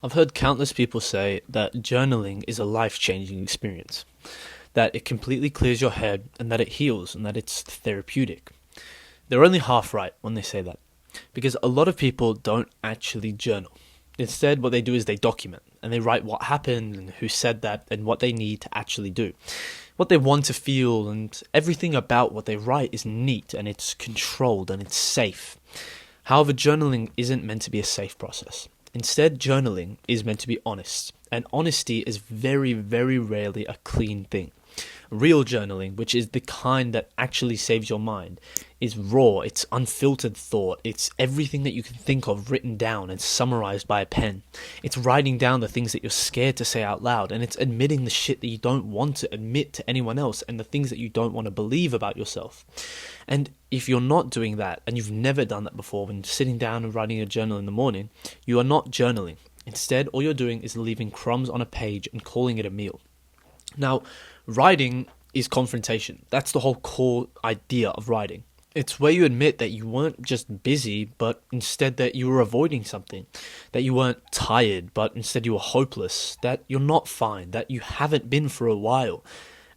I've heard countless people say that journaling is a life-changing experience, that it completely clears your head and that it heals and that it's therapeutic. They're only half right when they say that, because a lot of people don't actually journal. Instead, what they do is they document and they write what happened and who said that and what they need to actually do, what they want to feel, and everything about what they write is neat and it's controlled and it's safe. However, journaling isn't meant to be a safe process. Instead, journaling is meant to be honest, and honesty is very, very rarely a clean thing. Real journaling, which is the kind that actually saves your mind, is raw, it's unfiltered thought, it's everything that you can think of written down and summarized by a pen. It's writing down the things that you're scared to say out loud, and it's admitting the shit that you don't want to admit to anyone else and the things that you don't want to believe about yourself. And if you're not doing that, and you've never done that before, when sitting down and writing a journal in the morning, you are not journaling. Instead, all you're doing is leaving crumbs on a page and calling it a meal. Now, writing is confrontation. That's the whole core idea of writing. It's where you admit that you weren't just busy, but instead that you were avoiding something. That you weren't tired, but instead you were hopeless. That you're not fine. That you haven't been for a while.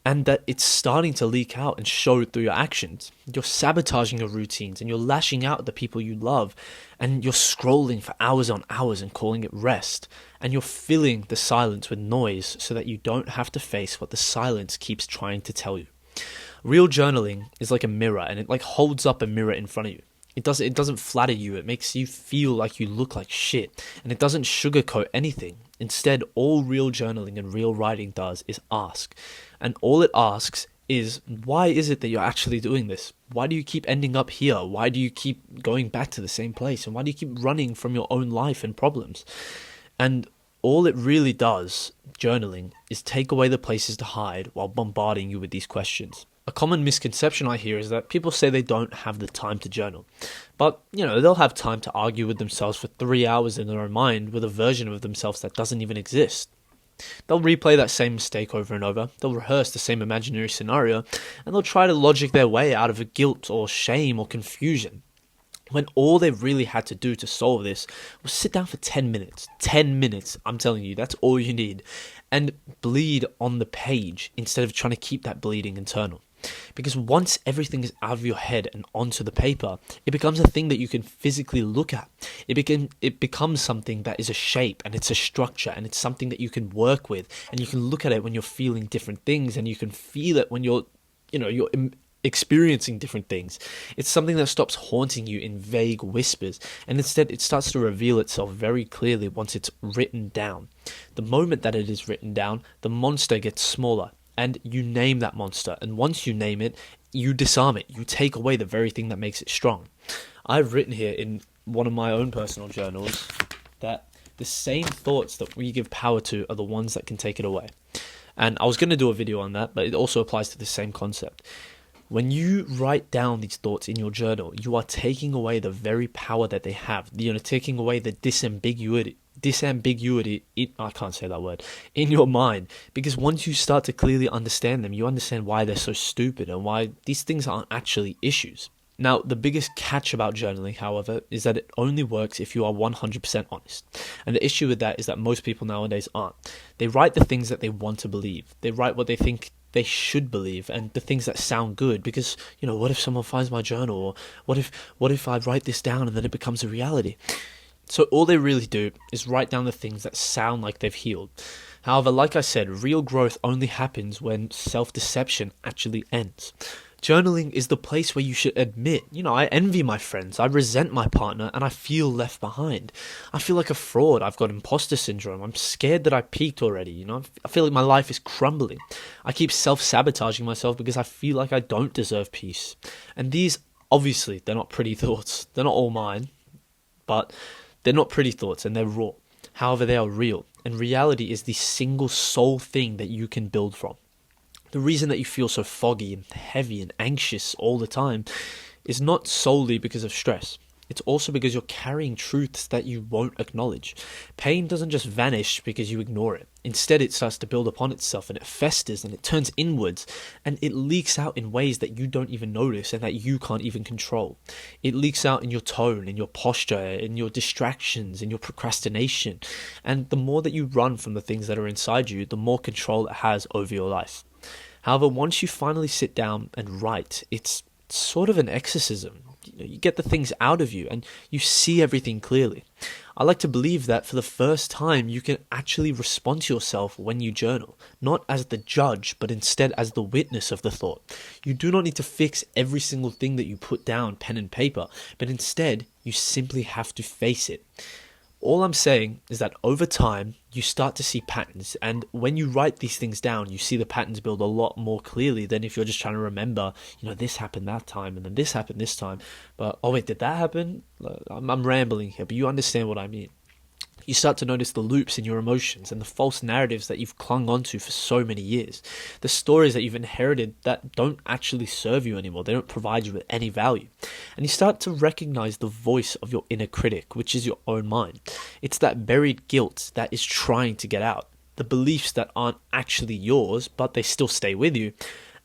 And that it's starting to leak out and show through your actions. You're sabotaging your routines and you're lashing out at the people you love, and you're scrolling for hours on hours and calling it rest, and you're filling the silence with noise so that you don't have to face what the silence keeps trying to tell you. Real journaling is like a mirror, and it like holds up a mirror in front of you. It doesn't flatter you, it makes you feel like you look like shit, and it doesn't sugarcoat anything. Instead, all real journaling and real writing does is ask. And all it asks is, why is it that you're actually doing this? Why do you keep ending up here? Why do you keep going back to the same place? And why do you keep running from your own life and problems? And all it really does, journaling, is take away the places to hide while bombarding you with these questions. A common misconception I hear is that people say they don't have the time to journal. But, they'll have time to argue with themselves for 3 hours in their own mind with a version of themselves that doesn't even exist. They'll replay that same mistake over and over, they'll rehearse the same imaginary scenario, and they'll try to logic their way out of a guilt or shame or confusion. When all they really had to do to solve this was sit down for 10 minutes. 10 minutes, I'm telling you, that's all you need. And bleed on the page instead of trying to keep that bleeding internal. Because once everything is out of your head and onto the paper, it becomes a thing that you can physically look at. It becomes something that is a shape and it's a structure and it's something that you can work with, and you can look at it when you're feeling different things, and you can feel it when you're experiencing different things. It's something that stops haunting you in vague whispers, and instead it starts to reveal itself very clearly once it's written down. The moment that it is written down, the monster gets smaller, and you name that monster, and once you name it, you disarm it. You take away the very thing that makes it strong. I've written here in one of my own personal journals that the same thoughts that we give power to are the ones that can take it away. And I was going to do a video on that, but it also applies to the same concept. When you write down these thoughts in your journal, you are taking away the very power that they have. You're taking away the disambiguity, I can't say that word, in your mind. Because once you start to clearly understand them, you understand why they're so stupid and why these things aren't actually issues. Now, the biggest catch about journaling, however, is that it only works if you are 100% honest. And the issue with that is that most people nowadays aren't. They write the things that they want to believe. They write what they think they should believe and the things that sound good, because what if someone finds my journal, or what if I write this down and then it becomes a reality? So all they really do is write down the things that sound like they've healed. However, like I said, real growth only happens when self-deception actually ends. Journaling is the place where you should admit, I envy my friends, I resent my partner, and I feel left behind. I feel like a fraud, I've got imposter syndrome, I'm scared that I peaked already, I feel like my life is crumbling. I keep self-sabotaging myself because I feel like I don't deserve peace. And these, obviously, they're not pretty thoughts. They're not all mine, but they're not pretty thoughts and they're raw. However, they are real, and reality is the single sole thing that you can build from. The reason that you feel so foggy and heavy and anxious all the time is not solely because of stress. it's also because you're carrying truths that you won't acknowledge. Pain doesn't just vanish because you ignore it. Instead, it starts to build upon itself, and it festers and it turns inwards, and it leaks out in ways that you don't even notice and that you can't even control. It leaks out in your tone, in your posture, in your distractions, in your procrastination. And the more that you run from the things that are inside you, the more control it has over your life. However, once you finally sit down and write, it's sort of an exorcism. You get the things out of you and you see everything clearly. I like to believe that for the first time you can actually respond to yourself when you journal, not as the judge, but instead as the witness of the thought. You do not need to fix every single thing that you put down pen and paper, but instead you simply have to face it. All I'm saying is that over time, you start to see patterns, and when you write these things down, you see the patterns build a lot more clearly than if you're just trying to remember, this happened that time, and then this happened this time, but, oh wait, did that happen? I'm rambling here, but you understand what I mean. You start to notice the loops in your emotions and the false narratives that you've clung onto for so many years. The stories that you've inherited that don't actually serve you anymore. They don't provide you with any value. And you start to recognize the voice of your inner critic, which is your own mind. It's that buried guilt that is trying to get out. The beliefs that aren't actually yours, but they still stay with you.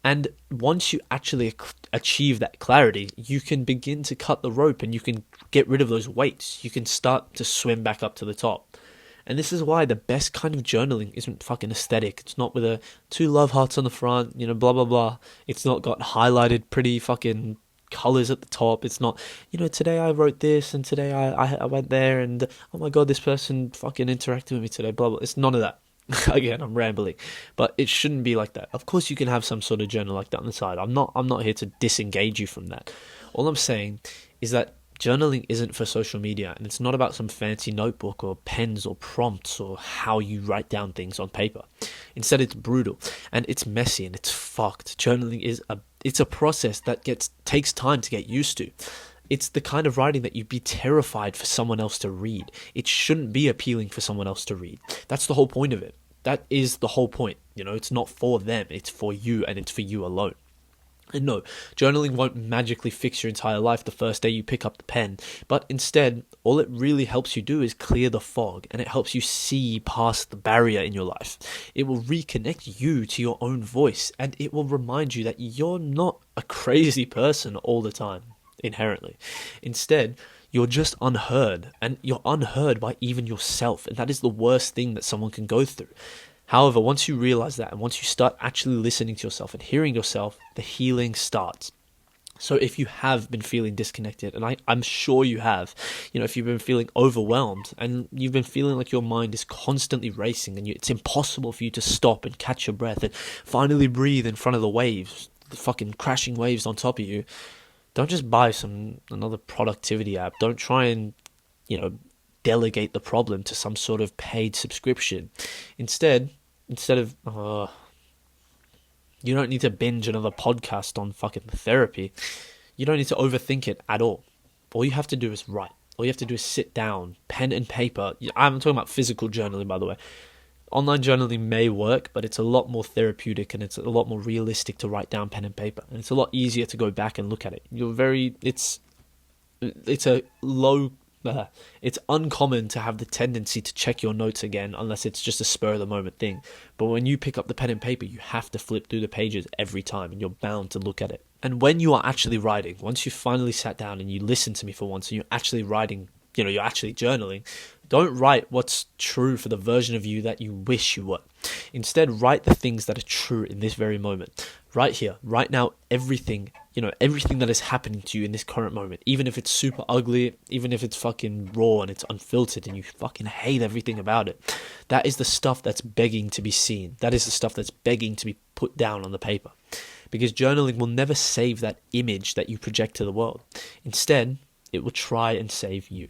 And once you actually achieve that clarity, you can begin to cut the rope and you can get rid of those weights. You can start to swim back up to the top. And this is why the best kind of journaling isn't fucking aesthetic. It's not with 2 love hearts on the front, blah, blah, blah. It's not got highlighted pretty fucking colors at the top. It's not, today I wrote this and today I went there and, oh my God, this person fucking interacted with me today, blah, blah. It's none of that. Again, I'm rambling, but it shouldn't be like that. Of course, you can have some sort of journal like that on the side. I'm not here to disengage you from that. All I'm saying is that journaling isn't for social media, and it's not about some fancy notebook or pens or prompts or how you write down things on paper. Instead, it's brutal and it's messy and it's fucked. Journaling is a process that takes time to get used to. It's the kind of writing that you'd be terrified for someone else to read. It shouldn't be appealing for someone else to read. That's the whole point of it. That is the whole point. It's not for them. It's for you, and it's for you alone. And no, journaling won't magically fix your entire life the first day you pick up the pen. But instead, all it really helps you do is clear the fog, and it helps you see past the barrier in your life. It will reconnect you to your own voice, and it will remind you that you're not a crazy person all the time. Inherently. Instead, you're just unheard, and you're unheard by even yourself, and that is the worst thing that someone can go through. However, once you realize that, and once you start actually listening to yourself and hearing yourself, the healing starts. So if you have been feeling disconnected, and I'm sure you have, if you've been feeling overwhelmed and you've been feeling like your mind is constantly racing and it's impossible for you to stop and catch your breath and finally breathe in front of the waves, the fucking crashing waves on top of you, don't just buy another productivity app. Don't try and, delegate the problem to some sort of paid subscription. Instead of, you don't need to binge another podcast on fucking therapy. You don't need to overthink it at all. All you have to do is write. All you have to do is sit down, pen and paper. I'm talking about physical journaling, by the way. Online journaling may work, but it's a lot more therapeutic and it's a lot more realistic to write down pen and paper. And it's a lot easier to go back and look at it. It's uncommon to have the tendency to check your notes again unless it's just a spur of the moment thing. But when you pick up the pen and paper, you have to flip through the pages every time and you're bound to look at it. And when you are actually writing, once you finally sat down and you listened to me for once and you're actually writing, you're actually journaling, don't write what's true for the version of you that you wish you were. Instead, write the things that are true in this very moment. Right here, right now, everything that is happening to you in this current moment, even if it's super ugly, even if it's fucking raw and it's unfiltered and you fucking hate everything about it, that is the stuff that's begging to be seen. That is the stuff that's begging to be put down on the paper. Because journaling will never save that image that you project to the world. Instead, it will try and save you.